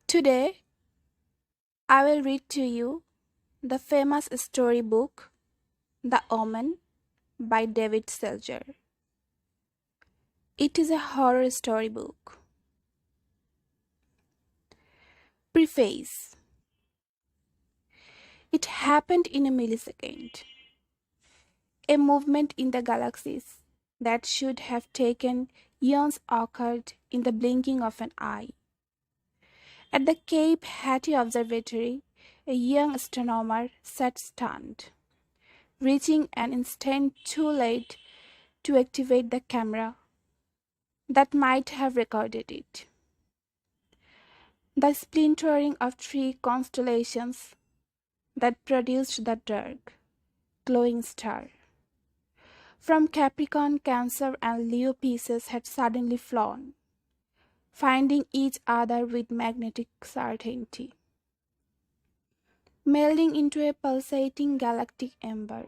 Today, I will read to you the famous storybook The Omen by David Seltzer. It is a horror storybook. Preface. It happened in a millisecond. A movement in the galaxies that should have taken eons occurred in the blinking of an eye. At the Cape Hattie Observatory, a young astronomer sat stunned, reaching an instant too late to activate the camera that might have recorded it. The splintering of three constellations that produced the dark, glowing star. From Capricorn, Cancer, and Leo pieces had suddenly flown, finding each other with magnetic certainty, melding into a pulsating galactic ember.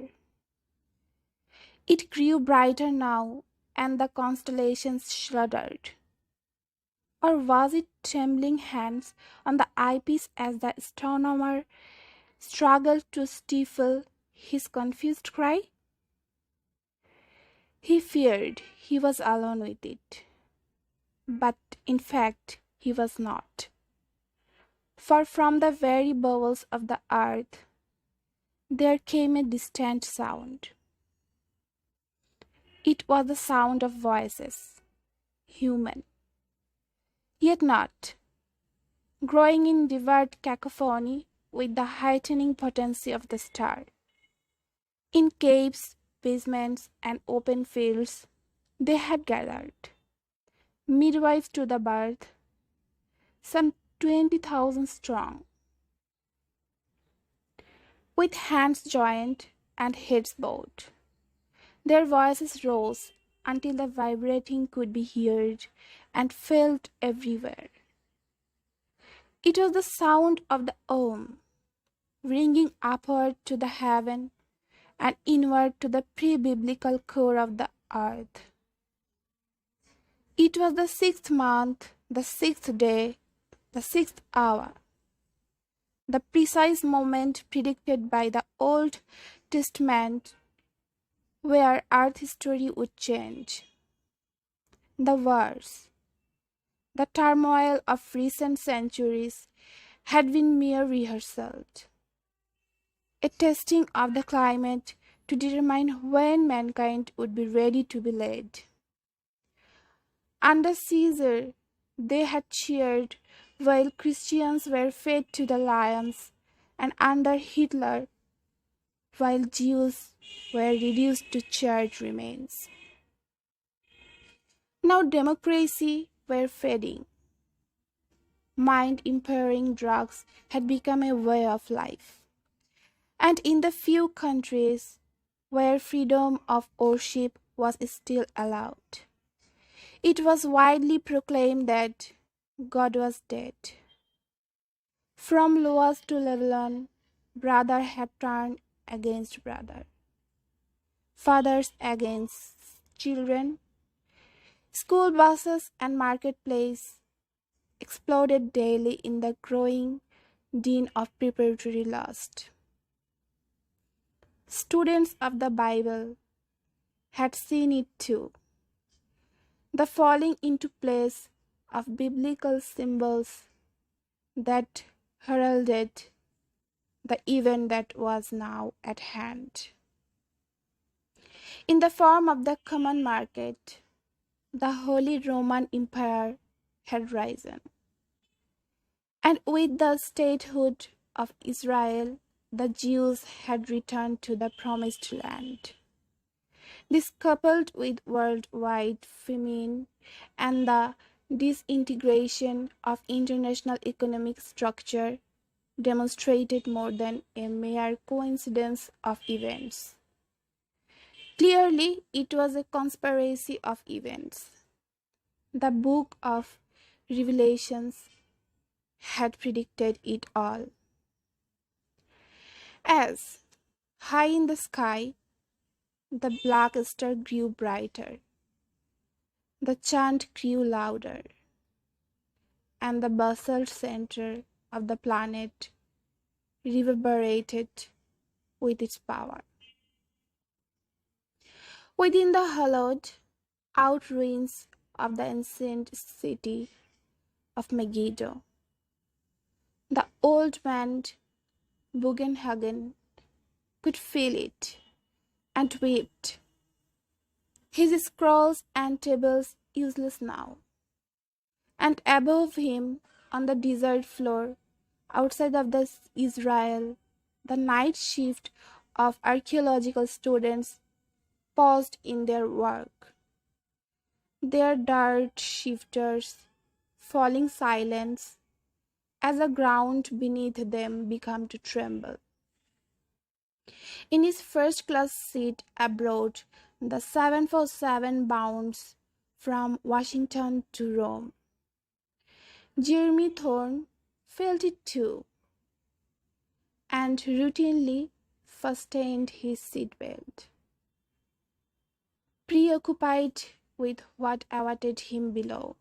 It grew brighter now, and the constellations shuddered. Or was it trembling hands on the eyepiece as the astronomer struggled to stifle his confused cry? He feared he was alone with it. But in fact, he was not. For from the very bowels of the earth, there came a distant sound. It was the sound of voices, human, yet not, growing in vivid cacophony with the heightening potency of the star. In caves, basements, and open fields, they had gathered, midwives to the birth, some 20,000 strong, with hands joined and heads bowed. Their voices rose until the vibrating could be heard and felt everywhere. It was the sound of the Om, ringing upward to the heaven and inward to the pre-biblical core of the earth. It was the 6th month, the 6th day, the 6th hour, the precise moment predicted by the Old Testament where earth history would change. The wars, the turmoil of recent centuries had been mere rehearsal, a testing of the climate to determine when mankind would be ready to be led. Under Caesar, they had cheered while Christians were fed to the lions, and under Hitler, while Jews were reduced to charred remains. Now democracy were fading. Mind-impairing drugs had become a way of life. And in the few countries where freedom of worship was still allowed, it was widely proclaimed that God was dead. From Loas to Lebanon, brother had turned against brother, fathers against children. School buses and marketplace exploded daily in the growing din of preparatory lust. Students of the Bible had seen it too. The falling into place of biblical symbols that heralded the event that was now at hand. In the form of the common market, the Holy Roman Empire had risen. And with the statehood of Israel, the Jews had returned to the promised land. This, coupled with worldwide famine and the disintegration of international economic structure, demonstrated more than a mere coincidence of events. Clearly, it was a conspiracy of events. The book of Revelations had predicted it all. As, high in the sky, the black star grew brighter, the chant grew louder. and the basalt center of the planet reverberated with its power. Within the hollowed out ruins of the ancient city of Megiddo, the old man Bugenhagen could feel it and wept, his scrolls and tables useless now. And above him, on the desert floor, outside of the Israel, the night shift of archaeological students paused in their work, their dart shifters falling silence as the ground beneath them began to tremble. In his first class seat abroad, the 747 bounds from Washington to Rome. Jeremy Thorne felt it too, and routinely fastened his seatbelt, preoccupied with what awaited him below.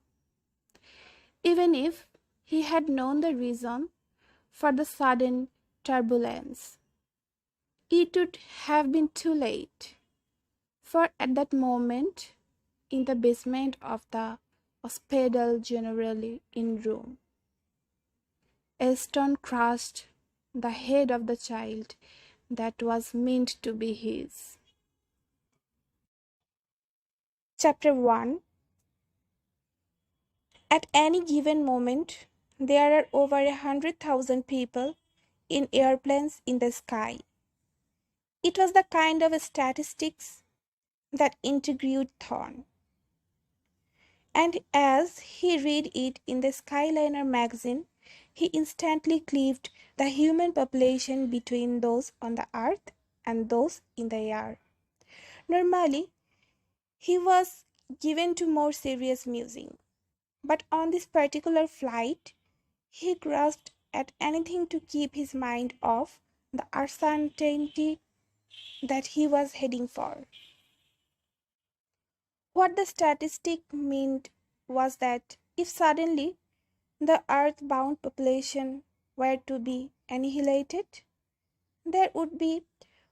Even if he had known the reason for the sudden turbulence, it would have been too late, for at that moment, in the basement of the Hospital Generale in Rome, a stone crushed the head of the child that was meant to be his. Chapter 1. At any given moment, there are over 100,000 people in airplanes in the sky. It was the kind of statistics that intrigued Thorne. And as he read it in the Skyliner magazine, he instantly cleaved the human population between those on the earth and those in the air. Normally, he was given to more serious musing, but on this particular flight, he grasped at anything to keep his mind off the uncertainty that he was heading for. What the statistic meant was that if suddenly the earth-bound population were to be annihilated, there would be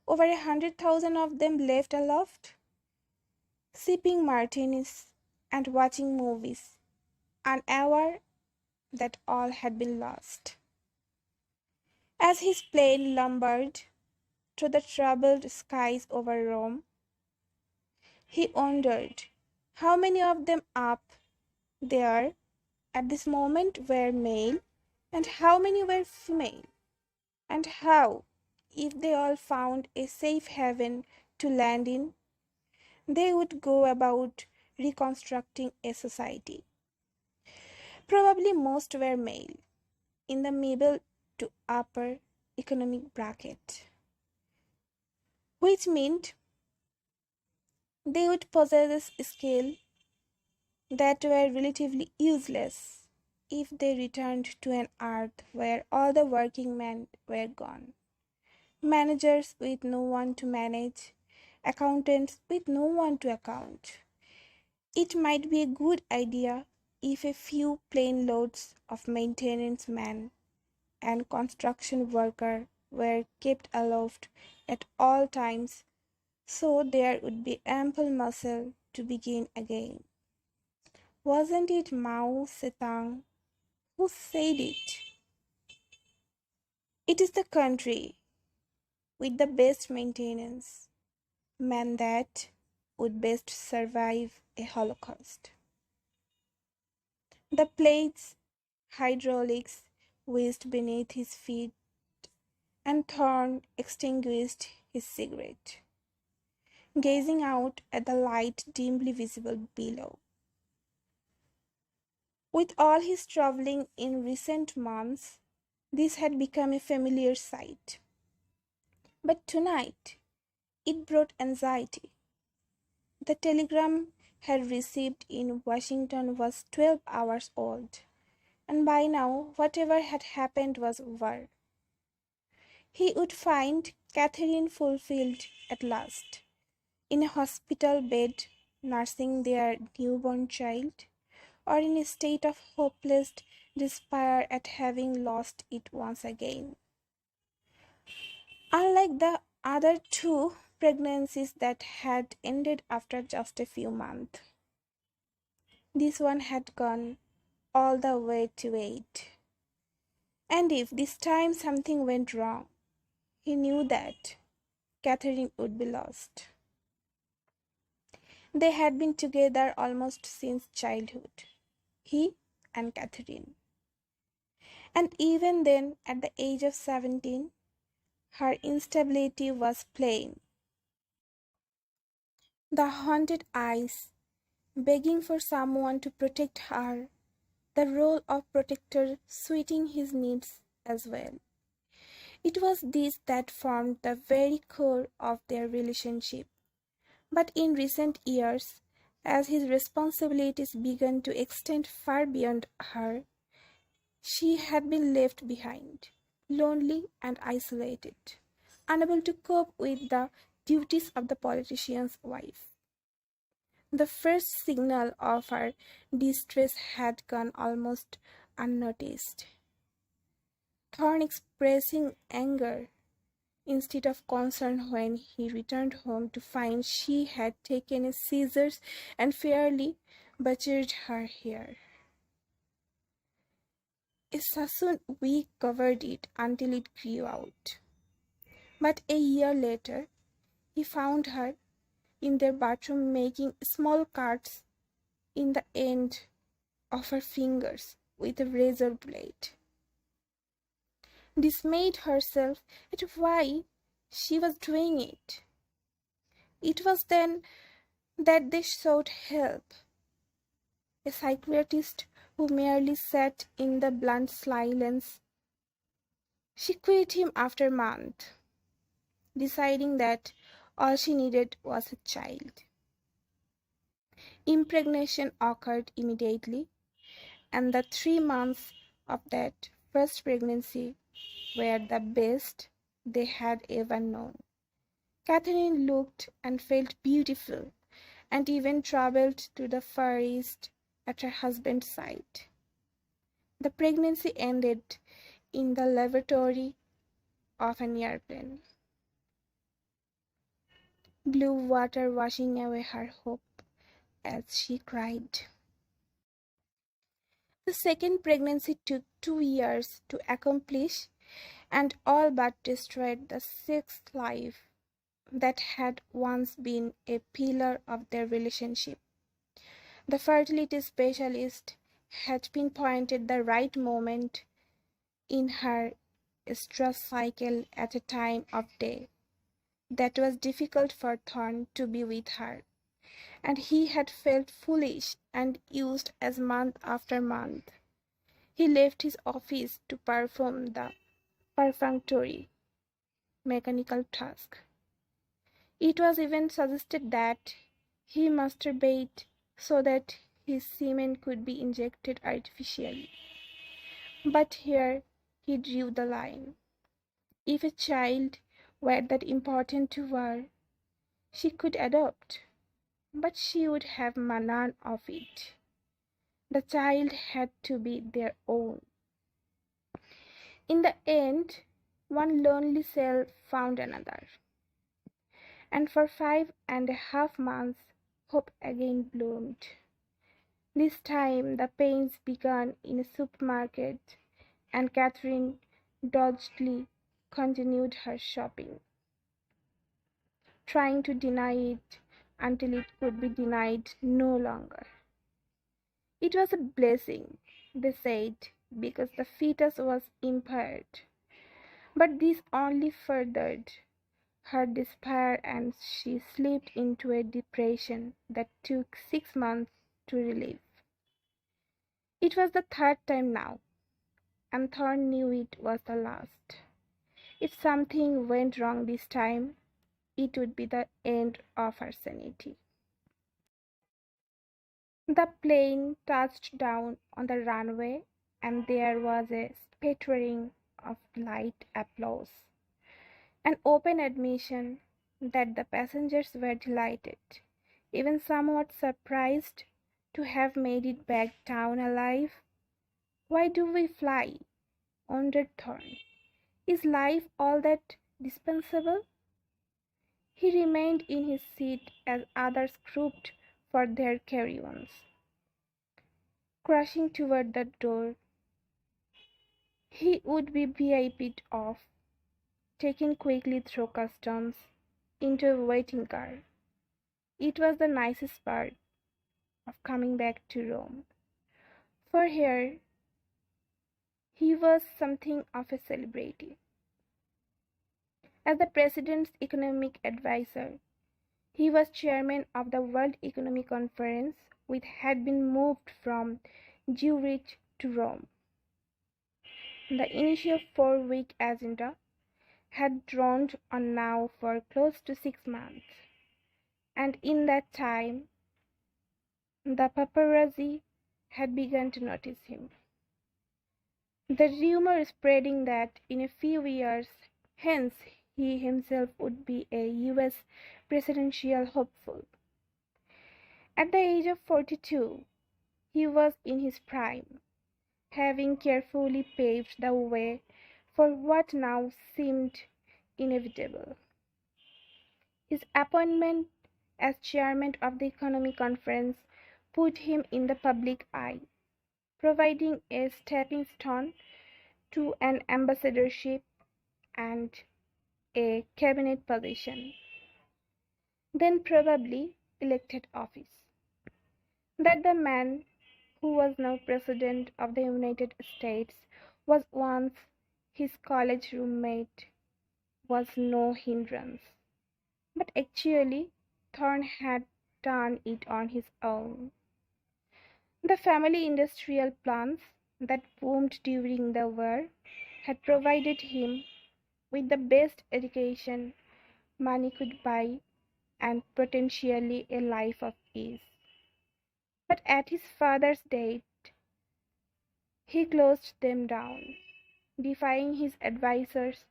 over 100,000 of them left aloft, sipping martinis and watching movies, unaware that all had been lost. As his plane lumbered through the troubled skies over Rome, he wondered how many of them up there at this moment were male and how many were female, and how, if they all found a safe haven to land in, they would go about reconstructing a society. Probably most were male, in the middle to upper economic bracket, which meant they would possess skills that were relatively useless if they returned to an earth where all the working men were gone. Managers with no one to manage, accountants with no one to account. It might be a good idea if a few plane loads of maintenance men and construction workers were kept aloft at all times so there would be ample muscle to begin again. Wasn't it Mao Zedong who said it? It is the country with the best maintenance men that would best survive a Holocaust. The plate's hydraulics whizzed beneath his feet, and Thorne extinguished his cigarette, gazing out at the light dimly visible below. With all his travelling in recent months, this had become a familiar sight. But tonight, it brought anxiety. The telegram he had received in Washington was 12 hours old, and by now, whatever had happened was over. He would find Katherine fulfilled at last, in a hospital bed, nursing their newborn child, or in a state of hopeless despair at having lost it once again. Unlike the other two pregnancies that had ended after just a few months, this one had gone all the way to 8. And if this time something went wrong, he knew that Katherine would be lost. They had been together almost since childhood, he and Katherine. And even then, at the age of 17, her instability was plain. The haunted eyes, begging for someone to protect her, the role of protector suiting his needs as well. It was this that formed the very core of their relationship. But in recent years, as his responsibilities began to extend far beyond her, she had been left behind, lonely and isolated, unable to cope with the duties of the politician's wife. The first signal of her distress had gone almost unnoticed. Thorne expressing anger instead of concern when he returned home to find she had taken a scissors and fairly butchered her hair. A Sassoon wig covered it until it grew out. But a year later, he found her in their bathroom making small cuts in the end of her fingers with a razor blade. Dismayed herself at why she was doing it. It was then that they sought help. A psychiatrist who merely sat in the blunt silence. She quit him after a month, deciding that all she needed was a child. Impregnation occurred immediately, and the 3 months of that first pregnancy were the best they had ever known. Katherine looked and felt beautiful, and even travelled to the Far East at her husband's side. The pregnancy ended in the lavatory of an airplane. Blue water washing away her hope as she cried. The second pregnancy took 2 years to accomplish and all but destroyed the sixth life that had once been a pillar of their relationship. The fertility specialist had pinpointed the right moment in her estrous cycle at a time of day that was difficult for Thorne to be with her, and he had felt foolish and used as month after month he left his office to perform the perfunctory mechanical task. It was even suggested that he masturbate so that his semen could be injected artificially. But here he drew the line. If a child were that important to her, she could adopt, but she would have none of it. The child had to be their own. In the end, one lonely cell found another, and for 5.5 months hope again bloomed. This time the pains began in a supermarket, and Katherine doggedly continued her shopping, trying to deny it until it could be denied no longer. It was a blessing, they said, because the fetus was impaired. But this only furthered her despair, and she slipped into a depression that took 6 months to relieve. It was the third time now, and Thorne knew it was the last. If something went wrong this time, it would be the end of her sanity. The plane touched down on the runway, and there was a spattering of light applause, an open admission that the passengers were delighted, even somewhat surprised, to have made it back down alive? Why do we fly? Wondered Thorne. Is life all that dispensable? He remained in his seat as others grouped for their carry-ons. Crashing toward the door, he would be VIP'd off, taken quickly through customs, into a waiting car. It was the nicest part of coming back to Rome, for here he was something of a celebrity. As the president's economic advisor, he was chairman of the World Economic Conference, which had been moved from Zurich to Rome. The initial 4-week agenda had drawn on now for close to 6 months, and in that time, the paparazzi had begun to notice him. The rumor spreading that in a few years hence he himself would be a US presidential hopeful. At the age of 42, he was in his prime, having carefully paved the way for what now seemed inevitable. His appointment as chairman of the Economic Conference put him in the public eye, providing a stepping stone to an ambassadorship and a cabinet position, then probably elected office. That the man who was now President of the United States was once his college roommate was no hindrance. But actually, Thorne had done it on his own. The family industrial plants that boomed during the war had provided him with the best education money could buy and potentially a life of ease. But at his father's death, he closed them down, defying his advisers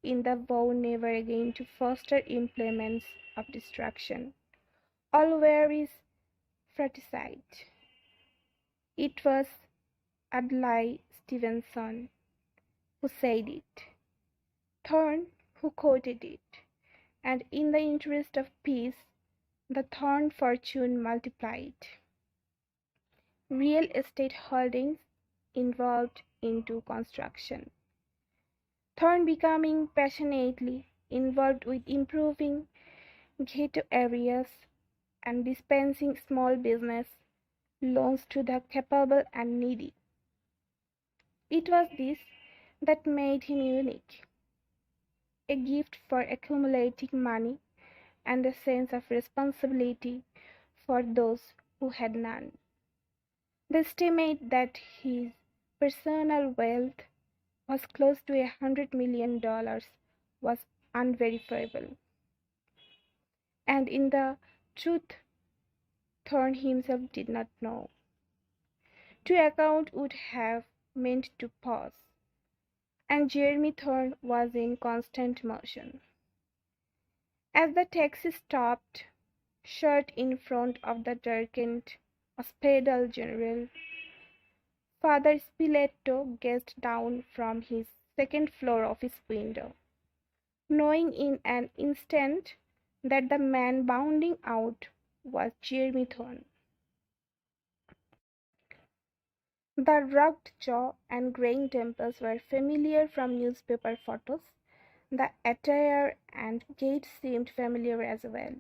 in the vow never again to foster implements of destruction. All were is fratricide. It was Adlai Stevenson who said it, Thorne who quoted it, and in the interest of peace, the Thorne fortune multiplied. Real estate holdings involved into construction. Thorne becoming passionately involved with improving ghetto areas and dispensing small business loans to the capable and needy. It was this that made him unique, a gift for accumulating money and a sense of responsibility for those who had none. They estimate that his personal wealth was close to $100 million was unverifiable. And in the truth, Thorne himself did not know. To account would have meant to pause, and Jeremy Thorne was in constant motion. As the taxi stopped short in front of the darkened hospital general, Father Spiletto gazed down from his second floor office window, knowing in an instant that the man bounding out was Jeremy Thorne. The rugged jaw and graying temples were familiar from newspaper photos. The attire and gait seemed familiar as well.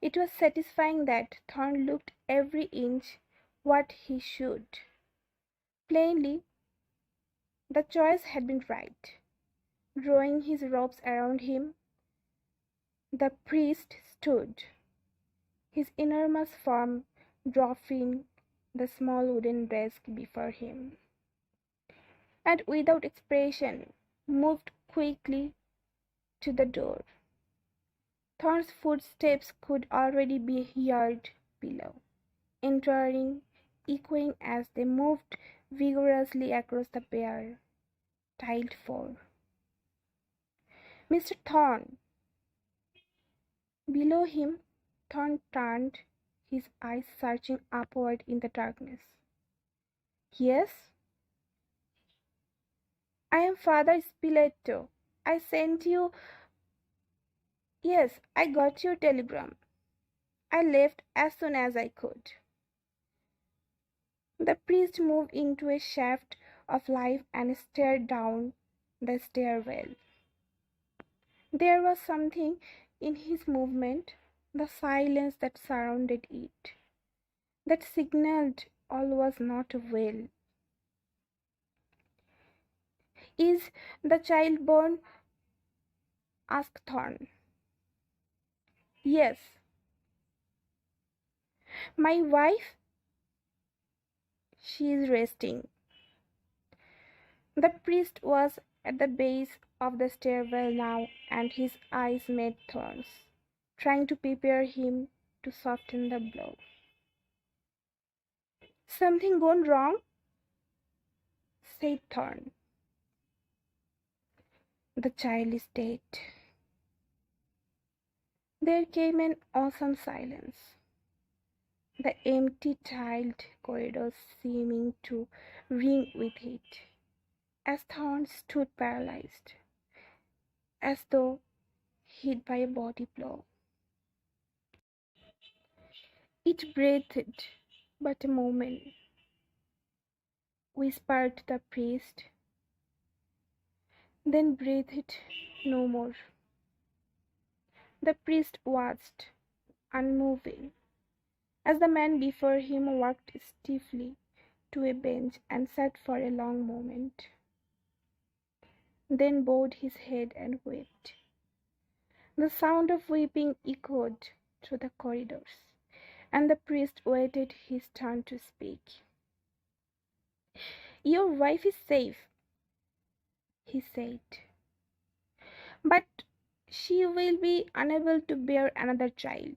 It was satisfying that Thorne looked every inch what he should. Plainly, the choice had been right. Drawing his robes around him, the priest stood, his enormous form dwarfing the small wooden desk before him, and without expression moved quickly to the door. Thorne's footsteps could already be heard below, entering, echoing as they moved vigorously across the bare, tiled floor. Mr. Thorne! Below him, Thorne turned, his eyes searching upward in the darkness. Yes? I am Father Spiletto. I sent you. Yes, I got your telegram. I left as soon as I could. The priest moved into a shaft of light and stared down the stairwell. There was something in his movement, the silence that surrounded it, that signaled all was not well. Is the child born? Asked Thorne. Yes. My wife? She is resting. The priest was at the base of the stairwell now, and his eyes met Thorne's, trying to prepare him to soften the blow. Something gone wrong? Said Thorne. The child is dead. There came an awesome silence, the empty tiled corridors seeming to ring with it, as Thorne stood paralyzed, as though hit by a body blow. It breathed but a moment, whispered the priest, then breathed no more. The priest watched, unmoving, as the man before him walked stiffly to a bench and sat for a long moment, then bowed his head and wept. The sound of weeping echoed through the corridors, and the priest waited his turn to speak. Your wife is safe, he said, but she will be unable to bear another child.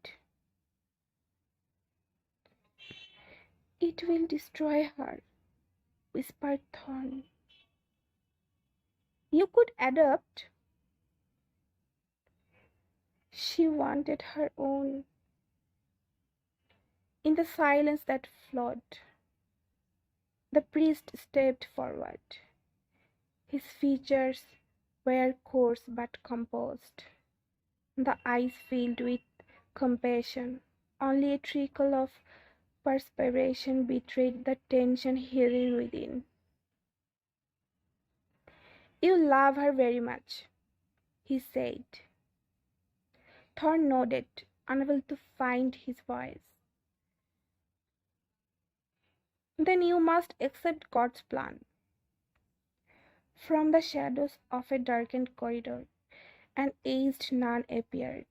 It will destroy her, whispered Thorne. You could adopt. She wanted her own. In the silence that followed, the priest stepped forward. His features were coarse but composed, the eyes filled with compassion. Only a trickle of perspiration betrayed the tension hidden within. You love her very much, he said. Thorne nodded, unable to find his voice. Then you must accept God's plan. From the shadows of a darkened corridor, an aged nun appeared,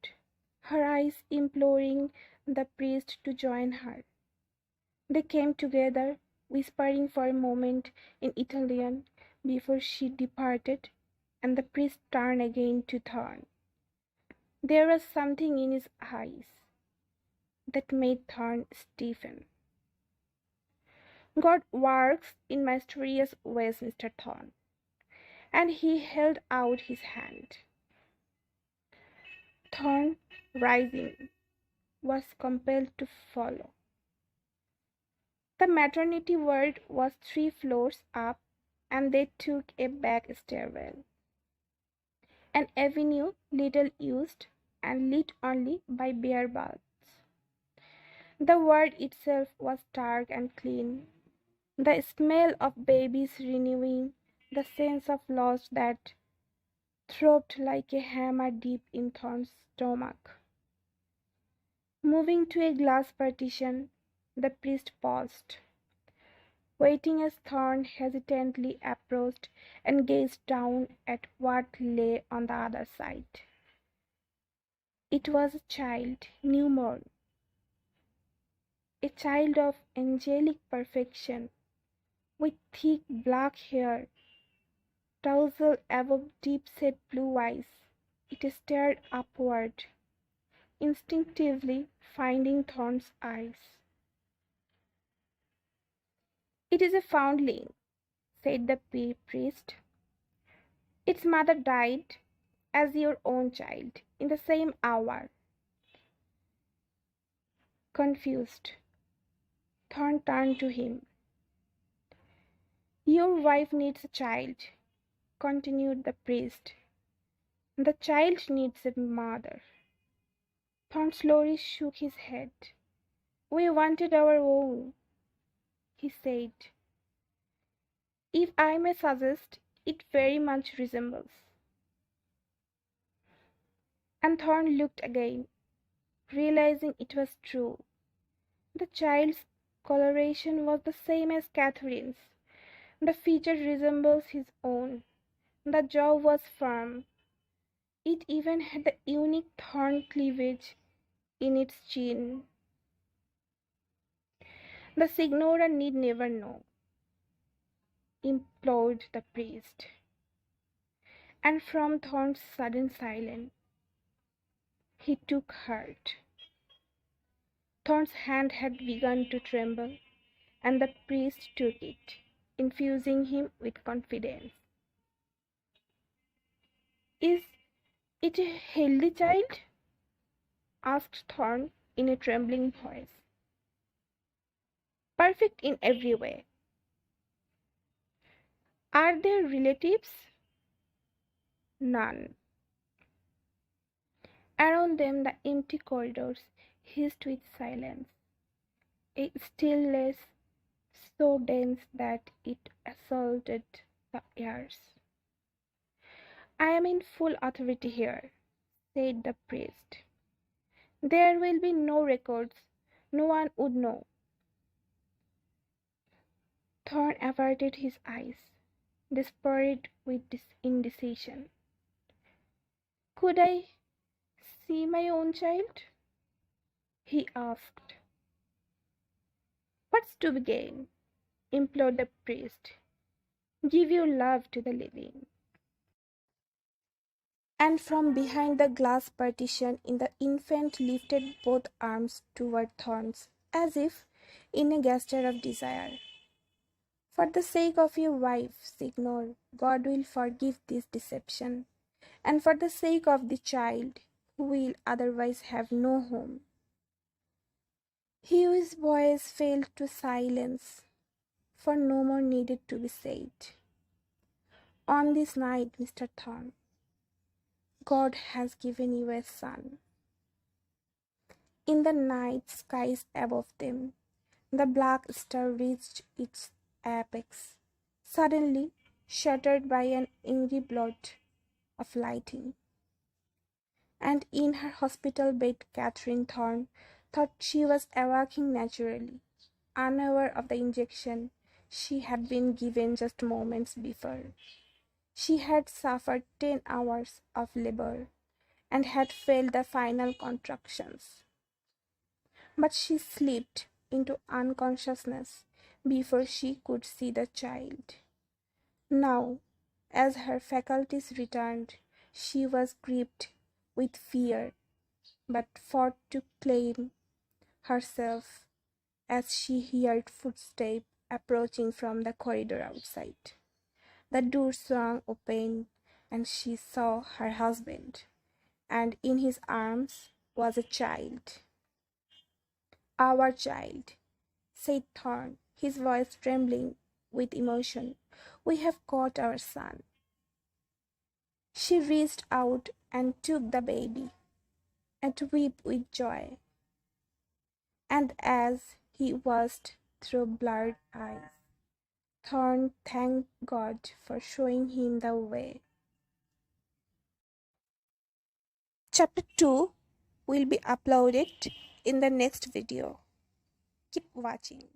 her eyes imploring the priest to join her. They came together, whispering for a moment in Italian before she departed, and the priest turned again to Thorne. There was something in his eyes that made Thorne stiffen. God works in mysterious ways, Mr. Thorne, and he held out his hand. Thorne, rising, was compelled to follow. The maternity ward was 3 floors up, and they took a back stairwell, an avenue little used and lit only by bare bulbs. The ward itself was dark and clean, the smell of babies renewing the sense of loss that throbbed like a hammer deep in Thorne's stomach. Moving to a glass partition, the priest paused, waiting as Thorne hesitantly approached and gazed down at what lay on the other side. It was a child, newborn, a child of angelic perfection, with thick black hair, tousled above deep-set blue eyes. It stared upward, instinctively finding Thorne's eyes. It is a foundling, said the priest. Its mother died, as your own child, in the same hour. Confused, Thorne turned to him. Your wife needs a child, continued the priest. The child needs a mother. Thorne slowly shook his head. We wanted our own, he said. If I may suggest, it very much resembles. And Thorne looked again, realizing it was true. The child's coloration was the same as Katherine's. The feature resembles his own. The jaw was firm. It even had the unique thorn cleavage in its chin. The signora need never know, implored the priest. And from Thorne's sudden silence, he took heart. Thorne's hand had begun to tremble, and the priest took it, infusing him with confidence. Is it a healthy child? Asked Thorne in a trembling voice. Perfect in every way. Are there relatives? None. Around them the empty corridors hissed with silence, a stillness so dense that it assaulted the ears. I am in full authority here, said the priest. There will be no records. No one would know. Thorne averted his eyes, desperate with indecision. Could I see my own child? He asked. What's to begin? Implored the priest. Give your love to the living. And from behind the glass partition the infant lifted both arms toward Thorne's, as if in a gesture of desire. For the sake of your wife, Signor, God will forgive this deception, and for the sake of the child, who will otherwise have no home. Hugh's voice fell to silence, for no more needed to be said. On this night, Mr. Thorne, God has given you a son. In the night skies above them, the black star reached its apex, suddenly shattered by an angry blot of lightning. And in her hospital bed, Katherine Thorne thought she was awaking naturally, unaware of the injection she had been given just moments before. She had suffered 10 hours of labor and had felt the final contractions. But she slipped into unconsciousness before she could see the child. Now, as her faculties returned, she was gripped with fear, but fought to claim herself as she heard footsteps approaching from the corridor outside. The door swung open, and she saw her husband, and in his arms was a child. Our child, said Thorne, his voice trembling with emotion. We have caught our son. She reached out and took the baby, and wept with joy. And as he watched through blurred eyes, Thorne thanked God for showing him the way. Chapter 2 will be uploaded in the next video. Keep watching.